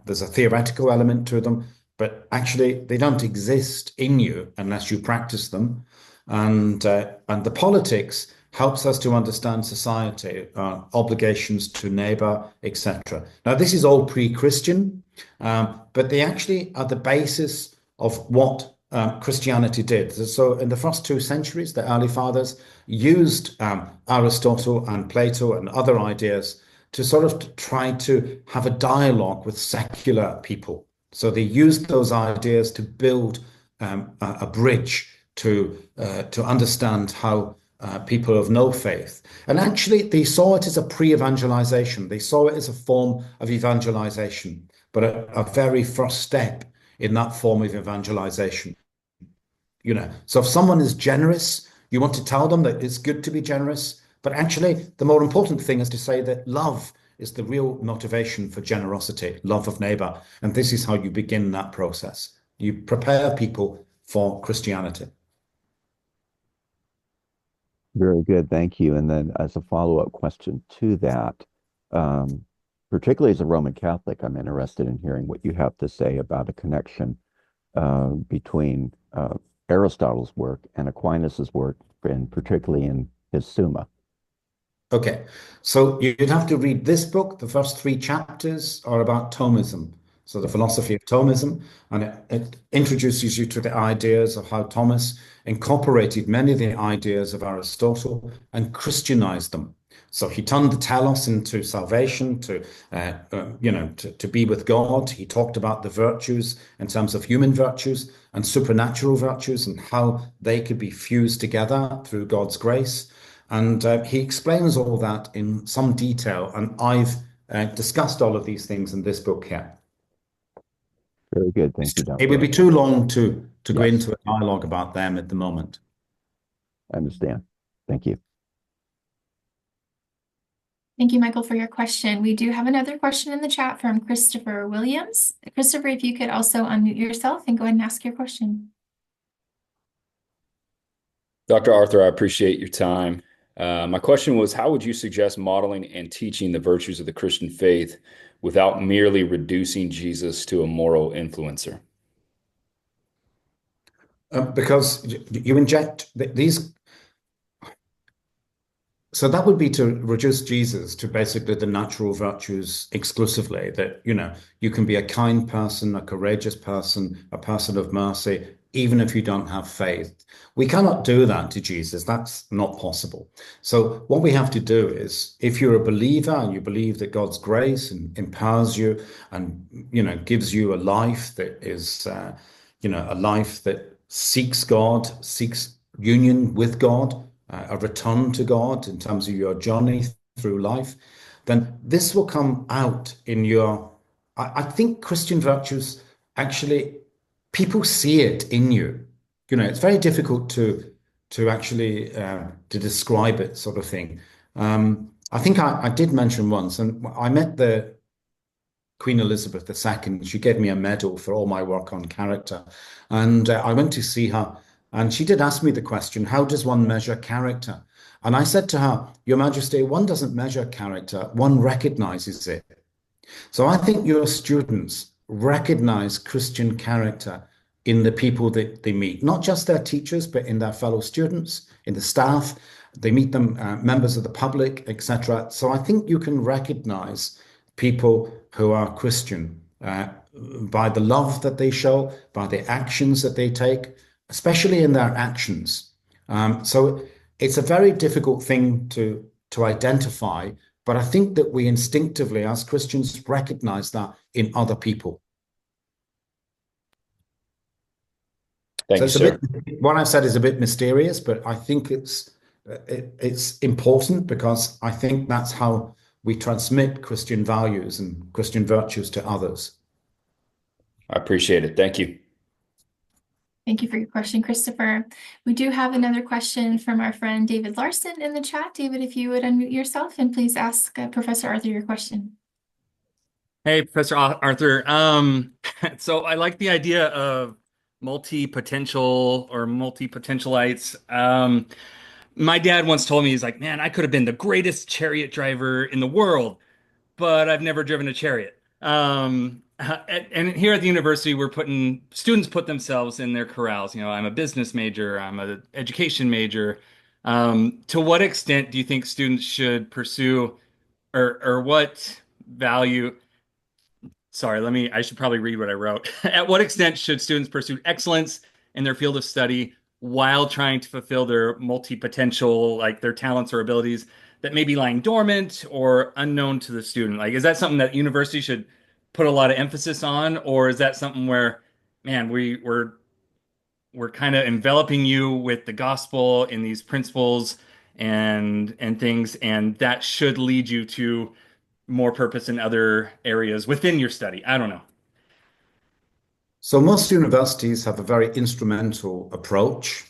Speaker 2: There's a theoretical element to them, but actually they don't exist in you unless you practice them. And the politics helps us to understand society, obligations to neighbor, etc. Now, this is all pre-Christian, but they actually are the basis of what Christianity did. So in the first 2 centuries, the early fathers used Aristotle and Plato and other ideas to sort of try to have a dialogue with secular people. So they used those ideas to build a bridge to understand how people of no faith. And actually, they saw it as a pre-evangelization. They saw it as a form of evangelization, but a very first step in that form of evangelization. So if someone is generous, you want to tell them that it's good to be generous. But actually, the more important thing is to say that love is the real motivation for generosity, love of neighbor. And this is how you begin that process. You prepare people for Christianity.
Speaker 5: Very good, thank you. And then as a follow-up question to that, particularly as a Roman Catholic, I'm interested in hearing what you have to say about a connection between Aristotle's work and Aquinas's work, and particularly in his Summa.
Speaker 2: Okay, so you'd have to read this book. The first 3 chapters are about Thomism, so the philosophy of Thomism, and it introduces you to the ideas of how Thomas incorporated many of the ideas of Aristotle and Christianized them. So he turned the telos into salvation, to be with God. He talked about the virtues in terms of human virtues and supernatural virtues and how they could be fused together through God's grace. And he explains all that in some detail. And I've discussed all of these things in this book here.
Speaker 5: Very good. Thank you, Dr.
Speaker 2: It would be too long to go
Speaker 5: Yes.
Speaker 2: into a dialogue about them at the moment.
Speaker 5: I understand. Thank you.
Speaker 1: Thank you, Michael, for your question. We do have another question in the chat from Christopher Williams. Christopher, if you could also unmute yourself and go ahead and ask your question.
Speaker 6: Dr. Arthur, I appreciate your time. My question was, how would you suggest modeling and teaching the virtues of the Christian faith without merely reducing Jesus to a moral influencer?
Speaker 2: Because you inject these. So that would be to reduce Jesus to basically the natural virtues exclusively, that, you can be a kind person, a courageous person, a person of mercy, even if you don't have faith. We cannot do that to Jesus. That's not possible. So what we have to do is, if you're a believer and you believe that God's grace empowers you and, gives you a life that is, a life that seeks God, seeks union with God, a return to God in terms of your journey through life, then this will come out in your, I think Christian virtues, actually, people see it in you. It's very difficult to actually to describe it, sort of thing. I think I did mention once, and I met the Queen Elizabeth II. She gave me a medal for all my work on character. And I went to see her, and she did ask me the question, how does one measure character? And I said to her, Your Majesty, one doesn't measure character, one recognizes it. So I think your students recognize Christian character in the people that they meet, not just their teachers, but in their fellow students, in the staff. They meet them, members of the public, etc. So I think you can recognize people who are Christian by the love that they show, by the actions that they take, especially in their actions. So it's a very difficult thing to identify, but I think that we instinctively, as Christians, recognize that in other people.
Speaker 6: Thank
Speaker 2: So
Speaker 6: you,
Speaker 2: it's a
Speaker 6: sir.
Speaker 2: bit, what I've said is a bit mysterious, but I think it's important because I think that's how we transmit Christian values and Christian virtues to others.
Speaker 6: I appreciate it. Thank you.
Speaker 1: Thank you for your question, Christopher. We do have another question from our friend David Larson in the chat. David, if you would unmute yourself and please ask Professor Arthur your question.
Speaker 7: Hey, Professor Arthur. So I like the idea of multi-potential or multi-potentialites. My dad once told me, he's like, man, I could have been the greatest chariot driver in the world, but I've never driven a chariot. And here at the university, students put themselves in their corrals. You know, I'm a business major, I'm an education major. To what extent do you think students should pursue or what value? Sorry, I should probably read what I wrote. At what extent should students pursue excellence in their field of study while trying to fulfill their multi-potential, like their talents or abilities that may be lying dormant or unknown to the student? Like, is that something that university should put a lot of emphasis on, or is that something where, man, we're kind of enveloping you with the gospel in these principles and things, and that should lead you to more purpose in other areas within your study? I don't know.
Speaker 2: So most universities have a very instrumental approach.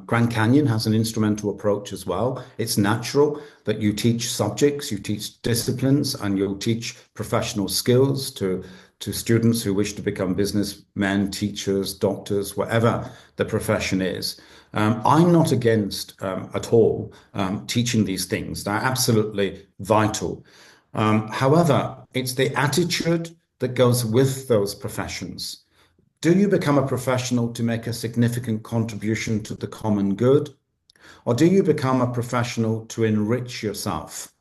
Speaker 2: Grand Canyon has an instrumental approach as well. It's natural that you teach subjects, you teach disciplines, and you'll teach professional skills to students who wish to become businessmen, teachers, doctors, whatever the profession is. I'm not against at all teaching these things. They're absolutely vital. However, it's the attitude that goes with those professions. Do you become a professional to make a significant contribution to the common good? Or do you become a professional to enrich yourself?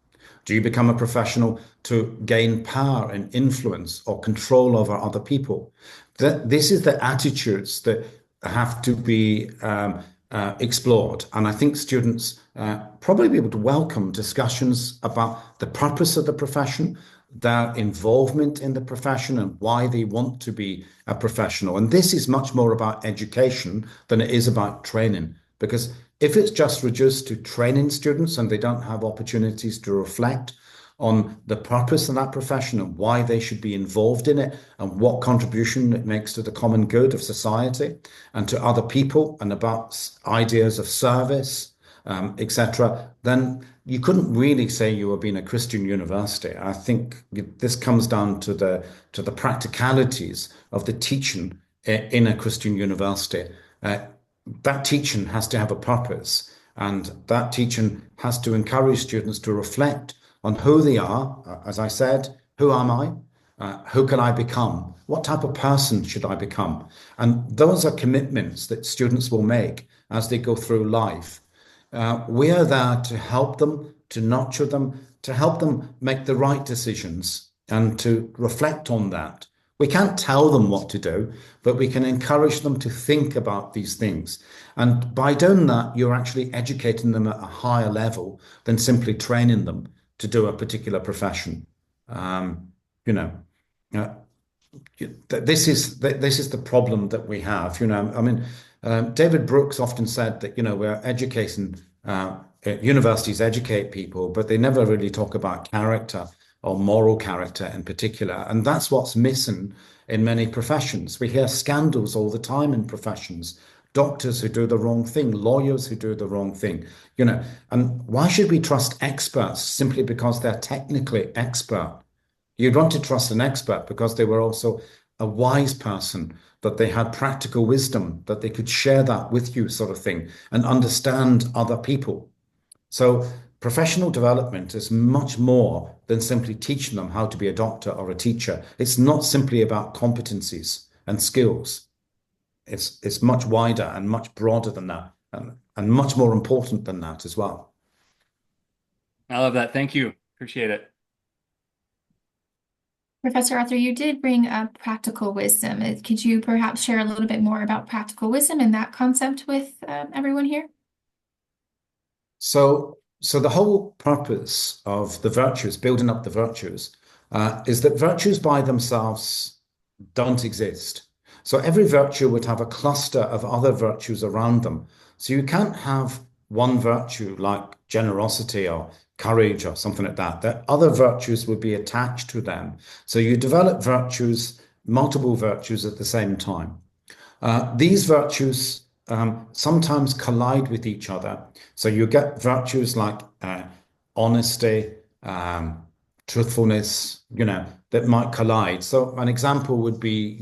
Speaker 2: Do you become a professional to gain power and influence or control over other people? This is the attitudes that have to be explored. And I think students probably be able to welcome discussions about the purpose of the profession, their involvement in the profession, and why they want to be a professional. And this is much more about education than it is about training, because if it's just reduced to training students and they don't have opportunities to reflect on the purpose of that profession and why they should be involved in it and what contribution it makes to the common good of society and to other people and about ideas of service, etc., then you couldn't really say you were being a Christian university. I think this comes down to the practicalities of the teaching in a Christian university. That teaching has to have a purpose, and that teaching has to encourage students to reflect on who they are. As I said, who am I? Who can I become? What type of person should I become? And those are commitments that students will make as they go through life. We are there to help them, to nurture them, to help them make the right decisions and to reflect on that. We can't tell them what to do, but we can encourage them to think about these things. And by doing that, you're actually educating them at a higher level than simply training them to do a particular profession. You know, this is the problem that we have. I mean, David Brooks often said that we're educating universities educate people, but they never really talk about character or moral character in particular. And that's what's missing in many professions. We hear scandals all the time in professions. Doctors who do the wrong thing, lawyers who do the wrong thing, and why should we trust experts simply because they're technically expert? You'd want to trust an expert because they were also a wise person, that they had practical wisdom, that they could share that with you, sort of thing, and understand other people. So professional development is much more than simply teaching them how to be a doctor or a teacher. It's not simply about competencies and skills. It's much wider and much broader than that, and much more important than that as well.
Speaker 7: I love that. Thank you. Appreciate it.
Speaker 1: Professor Arthur, you did bring up practical wisdom. Could you perhaps share a little bit more about practical wisdom and that concept with everyone here?
Speaker 2: So the whole purpose of the virtues, building up the virtues, is that virtues by themselves don't exist. So every virtue would have a cluster of other virtues around them. So you can't have one virtue like generosity or courage or something like that. That other virtues would be attached to them. So you develop virtues, multiple virtues at the same time. These virtues sometimes collide with each other. So you get virtues like honesty, truthfulness, that might collide. So an example would be,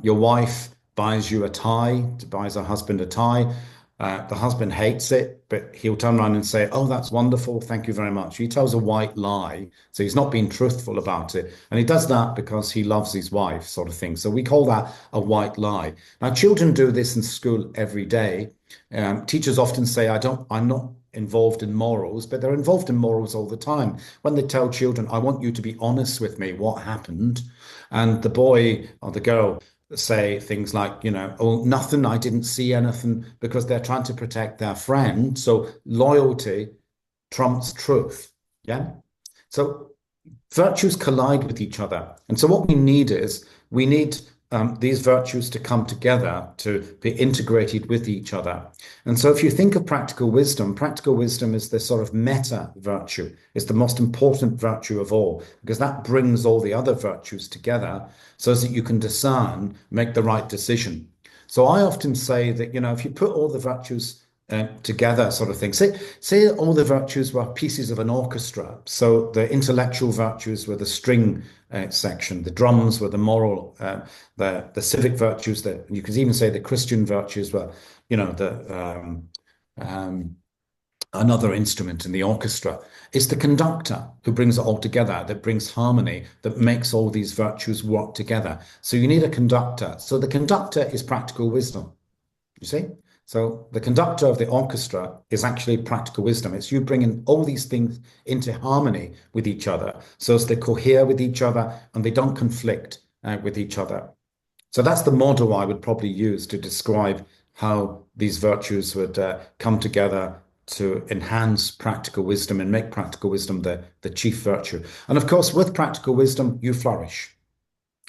Speaker 2: your wife buys you a tie, buys her husband a tie. The husband hates it, but he'll turn around and say, "Oh, that's wonderful. Thank you very much." He tells a white lie. So he's not being truthful about it. And he does that because he loves his wife, sort of thing. So we call that a white lie. Now, children do this in school every day. Teachers often say, I'm not involved in morals, but they're involved in morals all the time. When they tell children, "I want you to be honest with me, what happened?" And the boy or the girl say things like, "Oh, nothing, I didn't see anything," because they're trying to protect their friend. So loyalty trumps truth. Yeah. So virtues collide with each other. And so what we need is we need these virtues to come together, to be integrated with each other. And so if you think of practical wisdom is the sort of meta virtue. It's the most important virtue of all, because that brings all the other virtues together so that you can discern, make the right decision. So I often say that, if you put all the virtues together, sort of thing. Say all the virtues were pieces of an orchestra. So the intellectual virtues were the string section, the drums were the moral, the civic virtues. That you could even say the Christian virtues were, another instrument in the orchestra. It's the conductor who brings it all together, that brings harmony, that makes all these virtues work together. So you need a conductor. So the conductor is practical wisdom. You see? So the conductor of the orchestra is actually practical wisdom. It's you bringing all these things into harmony with each other so as they cohere with each other and they don't conflict with each other. So that's the model I would probably use to describe how these virtues would come together to enhance practical wisdom and make practical wisdom the chief virtue. And of course, with practical wisdom, you flourish.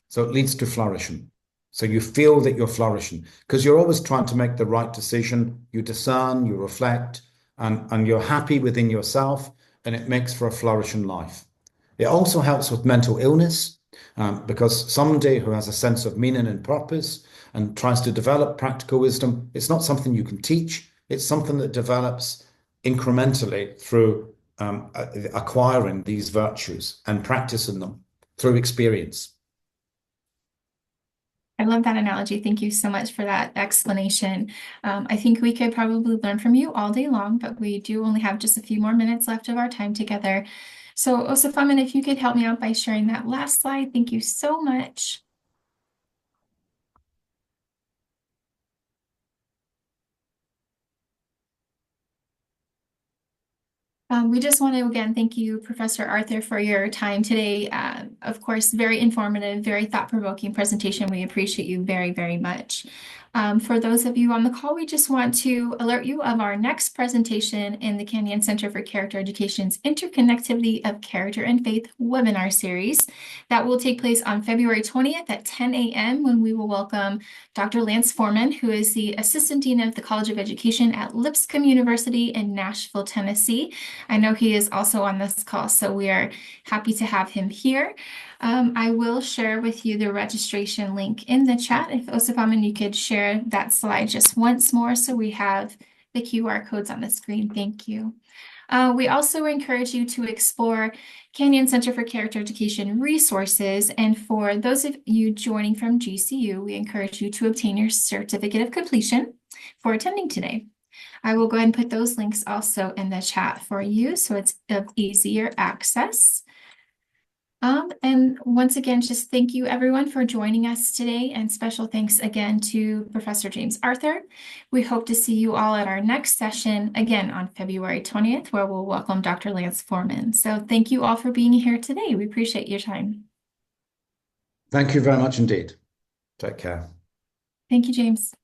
Speaker 2: So it leads to flourishing. So you feel that you're flourishing because you're always trying to make the right decision. You discern, you reflect, and you're happy within yourself, and it makes for a flourishing life. It also helps with mental illness because somebody who has a sense of meaning and purpose and tries to develop practical wisdom, it's not something you can teach. It's something that develops incrementally through acquiring these virtues and practicing them through experience.
Speaker 1: I love that analogy. Thank you so much for that explanation. I think we could probably learn from you all day long, but we do only have just a few more minutes left of our time together. So Osafaman, if you could help me out by sharing that last slide. Thank you so much. We just want to again thank you, Professor Arthur, for your time today. Of course, very informative, very thought-provoking presentation. We appreciate you very, very much. For those of you on the call, we just want to alert you of our next presentation in the Kenyon Center for Character Education's Interconnectivity of Character and Faith webinar series. That will take place on February 20th at 10 a.m. when we will welcome Dr. Lance Foreman, who is the Assistant Dean of the College of Education at Lipscomb University in Nashville, Tennessee. I know he is also on this call, so we are happy to have him here. I will share with you the registration link in the chat. If Osafaman, you could share that slide just once more so we have the QR codes on the screen. Thank you. We also encourage you to explore Kenyon Center for Character Education resources. And for those of you joining from GCU, we encourage you to obtain your certificate of completion for attending today. I will go ahead and put those links also in the chat for you so it's of easier access. And once again, just thank you everyone for joining us today, and special thanks again to Professor James Arthur. We hope to see you all at our next session again on February 20th, where we'll welcome Dr. Lance Foreman. So thank you all for being here today. We appreciate your time.
Speaker 2: Thank you very much indeed. Take care.
Speaker 1: Thank you, James.